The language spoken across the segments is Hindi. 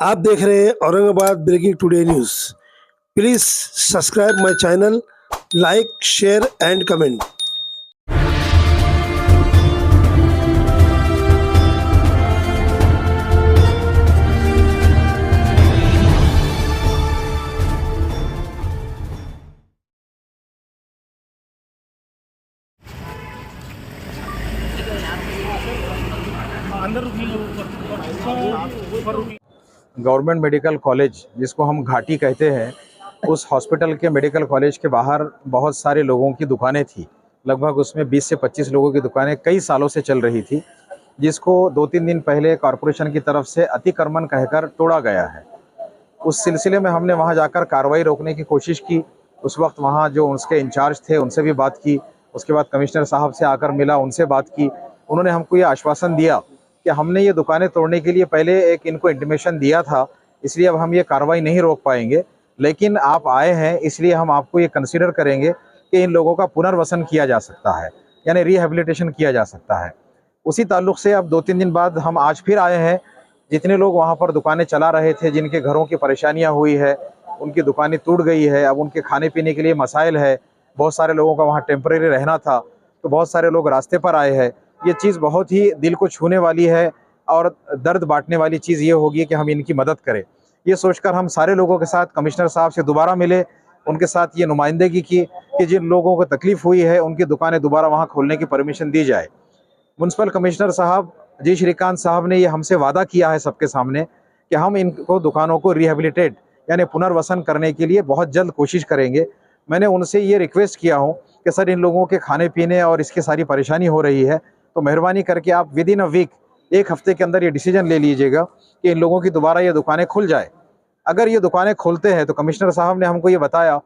आप देख रहे हैं Aurangabad breaking today news. Please subscribe my channel, like, share and comment. Government medical college जिसको हम घाटी कहते हैं, उस हॉस्पिटल के मेडिकल कॉलेज के बाहर बहुत सारे लोगों की दुकानें थी। लगभग उसमें 20 से 25 लोगों की दुकानें कई सालों से चल रही थी, जिसको 2-3 दिन पहले कॉरपोरेशन की तरफ से अतिक्रमण कहकर तोड़ा गया है। उस सिलसिले में हमने वहां जाकर कार्रवाई रोकने की कोशिश की। उस वक्त वहां जो उसके इंचार्ज थे उनसे भी बात की। उसके बाद कमिश्नर साहब से आकर मिला, उनसे बात की। उन्होंने हमको ये आश्वासन दिया कि हमने ये दुकानें तोड़ने के लिए पहले एक इनको इंटीमेशन दिया था, इसलिए अब हम ये कार्रवाई नहीं रोक पाएंगे, लेकिन आप आए हैं इसलिए हम आपको ये कंसीडर करेंगे कि इन लोगों का पुनर्वसन किया जा सकता है, यानी रिहेबिलिटेशन किया जा सकता है। उसी ताल्लुक से अब 2-3 दिन बाद हम आज फिर आए हैं। जितने लोग वहाँ पर दुकानें चला रहे थे, जिनके घरों की परेशानियाँ हुई है, उनकी दुकानें टूट गई है, अब उनके खाने पीने के लिए मसाइल है। बहुत सारे लोगों का वहाँ टेम्परेरी रहना था, तो बहुत सारे लोग रास्ते पर आए हैं। ये चीज़ बहुत ही दिल को छूने वाली है और दर्द बांटने वाली चीज़ ये होगी कि हम इनकी मदद करें। ये सोचकर हम सारे लोगों के साथ कमिश्नर साहब से दोबारा मिले, उनके साथ ये नुमाइंदगी की कि जिन लोगों को तकलीफ़ हुई है उनकी दुकानें दोबारा वहाँ खोलने की परमिशन दी जाए। म्युनिसिपल कमिश्नर साहब जी श्रीकांत साहब ने ये हमसे वादा किया है सबके सामने कि हम इनको दुकानों को रिहेबिलिटेट यानी पुनर्वसन करने के लिए बहुत जल्द कोशिश करेंगे। मैंने उनसे ये रिक्वेस्ट किया हूँ कि सर, इन लोगों के खाने पीने और इसकी सारी परेशानी हो रही है, तो मेहरबानी करके आप विद इन अ वीक, एक हफ्ते के अंदर ये डिसीजन ले लीजिएगा कि इन लोगों की दोबारा ये दुकानें खुल जाए। अगर ये दुकानें खोलते हैं तो कमिश्नर साहब ने हमको ये बताया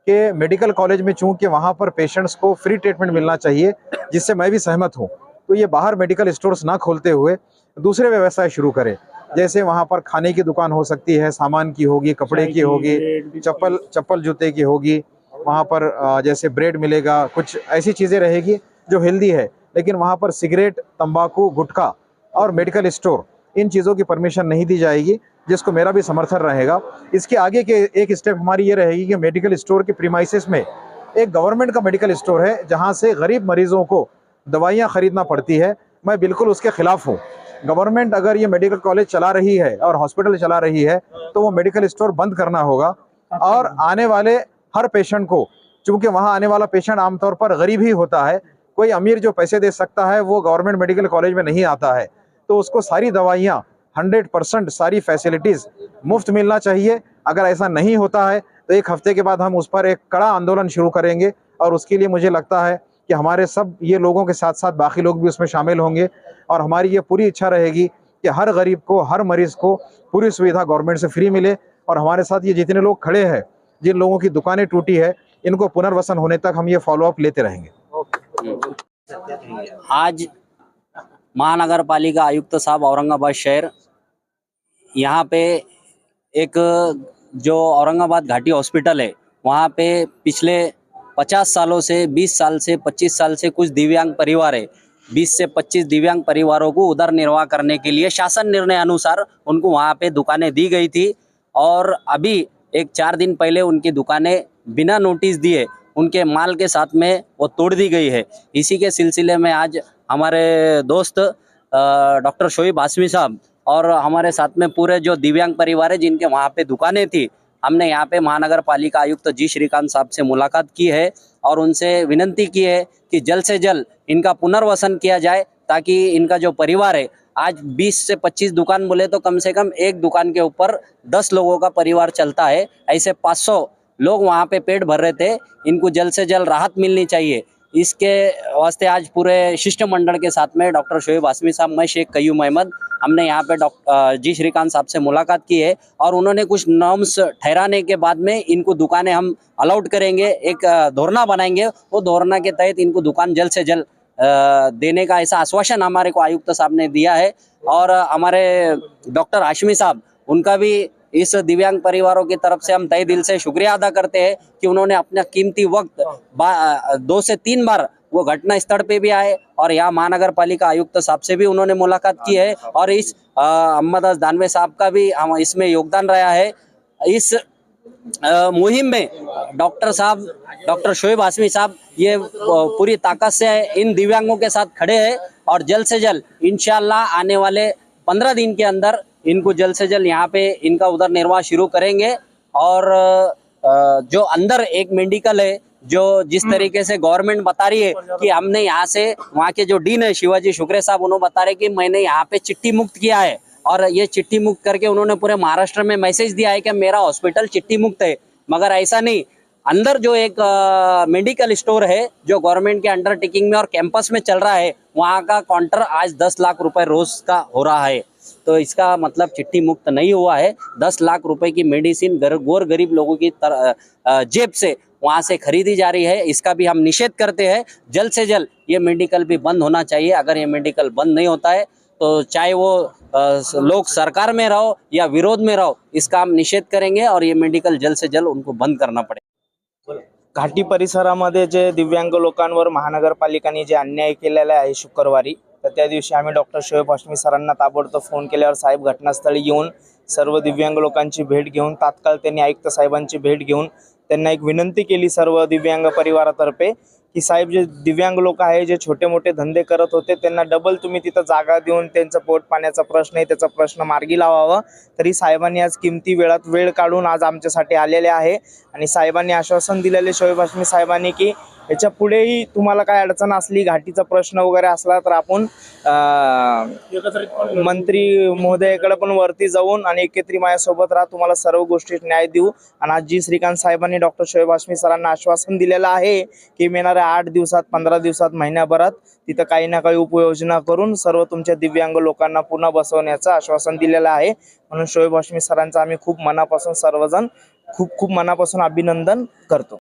कि मेडिकल कॉलेज में चूंकि वहाँ पर पेशेंट्स को फ्री ट्रीटमेंट मिलना चाहिए, जिससे मैं भी सहमत हूँ, तो ये बाहर मेडिकल स्टोर्स ना खोलते हुए दूसरे व्यवसाय शुरू करें। जैसे वहाँ पर खाने की दुकान हो सकती है, सामान की होगी, कपड़े की होगी, चप्पल जूते की होगी। वहाँ पर जैसे ब्रेड मिलेगा, कुछ ऐसी चीज़ें रहेगी जो हेल्दी है। लेकिन वहाँ पर सिगरेट, तंबाकू, गुटखा और मेडिकल स्टोर, इन चीज़ों की परमिशन नहीं दी जाएगी, जिसको मेरा भी समर्थन रहेगा। इसके आगे के एक स्टेप हमारी ये रहेगी कि मेडिकल स्टोर के प्रीमाइसेस में एक गवर्नमेंट का मेडिकल स्टोर है, जहाँ से गरीब मरीजों को दवाइयाँ खरीदना पड़ती है। मैं बिल्कुल उसके खिलाफ हूँ। गवर्नमेंट अगर ये मेडिकल कॉलेज चला रही है और हॉस्पिटल चला रही है, तो वो मेडिकल स्टोर बंद करना होगा। और आने वाले हर पेशेंट को, चूंकि वहाँ आने वाला पेशेंट आमतौर पर गरीब ही होता है, कोई अमीर जो पैसे दे सकता है वो गवर्नमेंट मेडिकल कॉलेज में नहीं आता है, तो उसको सारी दवाइयाँ 100% सारी फैसिलिटीज़ मुफ्त मिलना चाहिए। अगर ऐसा नहीं होता है तो एक हफ्ते के बाद हम उस पर एक कड़ा आंदोलन शुरू करेंगे, और उसके लिए मुझे लगता है कि हमारे सब ये लोगों के साथ साथ बाकी लोग भी उसमें शामिल होंगे। और हमारी ये पूरी इच्छा रहेगी कि हर गरीब को, हर मरीज़ को पूरी सुविधा गवर्नमेंट से फ्री मिले। और हमारे साथ ये जितने लोग खड़े हैं, जिन लोगों की दुकानें टूटी है, इनको पुनर्वसन होने तक हम ये फॉलोअप लेते रहेंगे। आज महानगर पालिका आयुक्त साहब औरंगाबाद शहर, यहाँ पे एक जो औरंगाबाद घाटी हॉस्पिटल है, वहाँ पे पिछले 50 सालों से, 20 साल से, 25 साल से कुछ दिव्यांग परिवार है। 20 से 25 दिव्यांग परिवारों को उधर निर्वाह करने के लिए शासन निर्णय अनुसार उनको वहाँ पे दुकानें दी गई थी, और अभी एक 4 दिन पहले उनकी दुकानें बिना नोटिस दिए उनके माल के साथ में वो तोड़ दी गई है। इसी के सिलसिले में आज हमारे दोस्त डॉक्टर शोएब हाशमी साहब और हमारे साथ में पूरे जो दिव्यांग परिवार है जिनके वहाँ पे दुकानें थी, हमने यहाँ पे महानगर पालिका आयुक्त जी श्रीकांत साहब से मुलाकात की है और उनसे विनंती की है कि जल्द से जल्द इनका पुनर्वसन किया जाए, ताकि इनका जो परिवार है, आज 20 से 25 दुकान बोले तो कम से कम एक दुकान के ऊपर 10 लोगों का परिवार चलता है। ऐसे 500 लोग वहाँ पे पेट भर रहे थे, इनको जल्द से जल्द राहत मिलनी चाहिए। इसके वास्ते आज पूरे शिष्टमंडल के साथ में डॉक्टर शोएब हाशमी साहब, मैं शेख कयूम अहमद, हमने यहाँ पे डॉक्टर जी श्रीकांत साहब से मुलाकात की है, और उन्होंने कुछ नॉर्म्स ठहराने के बाद में इनको दुकानें हम अलाउड करेंगे, एक धोरणा बनाएंगे। वो धोरणा के तहत इनको दुकान जल्द से जल्द देने का ऐसा आश्वासन हमारे को आयुक्त साहब ने दिया है। और हमारे डॉक्टर हाशमी साहब, उनका भी इस दिव्यांग परिवारों की तरफ से हम तहे दिल से शुक्रिया अदा करते हैं कि उन्होंने अपना कीमती वक्त 2 से 3 बार वो घटना स्थल पे भी आए और यहाँ महानगर पालिका आयुक्त साहब से भी उन्होंने मुलाकात की है और इस अहमदास दानवे साहब का भी इसमें योगदान रहा है। इस मुहिम में डॉक्टर साहब, डॉक्टर शोएब हाशमी साहब ये पूरी ताकत से इन दिव्यांगों के साथ खड़े हैं और जल्द से जल्द इंशाल्लाह आने वाले 15 दिन के अंदर इनको जल्द से जल्द यहाँ पे इनका उधर निर्वाह शुरू करेंगे। और जो अंदर एक मेडिकल है, जो जिस तरीके से गवर्नमेंट बता रही है कि हमने यहाँ से, वहाँ के जो डीन है शिवाजी शुक्रे साहब, उन्होंने बता रहे कि मैंने यहाँ पे चिट्ठी मुक्त किया है और ये चिट्ठी मुक्त करके उन्होंने पूरे महाराष्ट्र में मैसेज दिया है कि मेरा हॉस्पिटल चिट्ठी मुक्त है। मगर ऐसा नहीं, अंदर जो एक मेडिकल स्टोर है जो गवर्नमेंट के अंडरटेकिंग में और कैंपस में चल रहा है, वहाँ का काउंटर आज 10 लाख रुपए रोज का हो रहा है। तो इसका मतलब चिट्ठी मुक्त नहीं हुआ है। 10 लाख रुपए की मेडिसिन गोर गरीब लोगों की जेब से वहाँ से खरीदी जा रही है। इसका भी हम निषेध करते हैं। जल्द से जल्द ये मेडिकल भी बंद होना चाहिए। अगर ये मेडिकल बंद नहीं होता है तो चाहे वो लोग सरकार में रहो या विरोध में रहो, इसका हम निषेध करेंगे और ये मेडिकल जल्द से जल्द उनको बंद करना पड़ेगा। घाटी परिसरामध्ये जे दिव्यांग लोकांवर महानगरपालिकाने जे अन्याय केलेला आहे शुक्रवारी, तर त्या दिवशी आम्ही डॉक्टर शोएब हाशमी सरांना ताबडतोब फोन केल्यावर साहेब घटनास्थळी येऊन सर्व दिव्यांग लोकांची भेट घेऊन तात्काळ त्यांनी आयुक्त साहेबांची भेट घेऊन त्यांना एक विनंती केली सर्व दिव्यांग परिवारातर्फे की साहेब जे दिव्यांग लोक आहे, जे छोटे मोठे धंदे करत होते, त्यांना डबल तुम्ही तिथं जागा देऊन त्यांचं पोट पाण्याचा प्रश्न आहे त्याचा प्रश्न मार्गी लावावा। तरी साहेबांनी आज किमती वेळात वेळ काढून आज आमच्यासाठी आलेले आहे आणि साहेबांनी आश्वासन दिलेले शोएब हाशमी साहेबांनी की याच्या पुढेही तुम्हाला काय अडचण असली, घाटीचा प्रश्न वगैरे असला तर आपण मंत्री महोदयाकडे पण वरती जाऊन आणि एकत्रित माझ्यासोबत राहा, तुम्हाला सर्व गोष्टीत न्याय देऊ। आणि आज जी श्रीकांत साहेबांनी डॉक्टर शोएब हाशमी सरांना आश्वासन दिलेलं आहे की येणाऱ्या 8 दिवसात, 15 दिवसात, महिन्याभरात तिथं काही ना काही उपयोजना करून सर्व तुमच्या दिव्यांग लोकांना पुन्हा बसवण्याचं आश्वासन दिलेलं आहे। म्हणून शोएब हाशमी सरांचं आम्ही खूप मनापासून सर्वजण खूप मनापासून अभिनंदन करतो।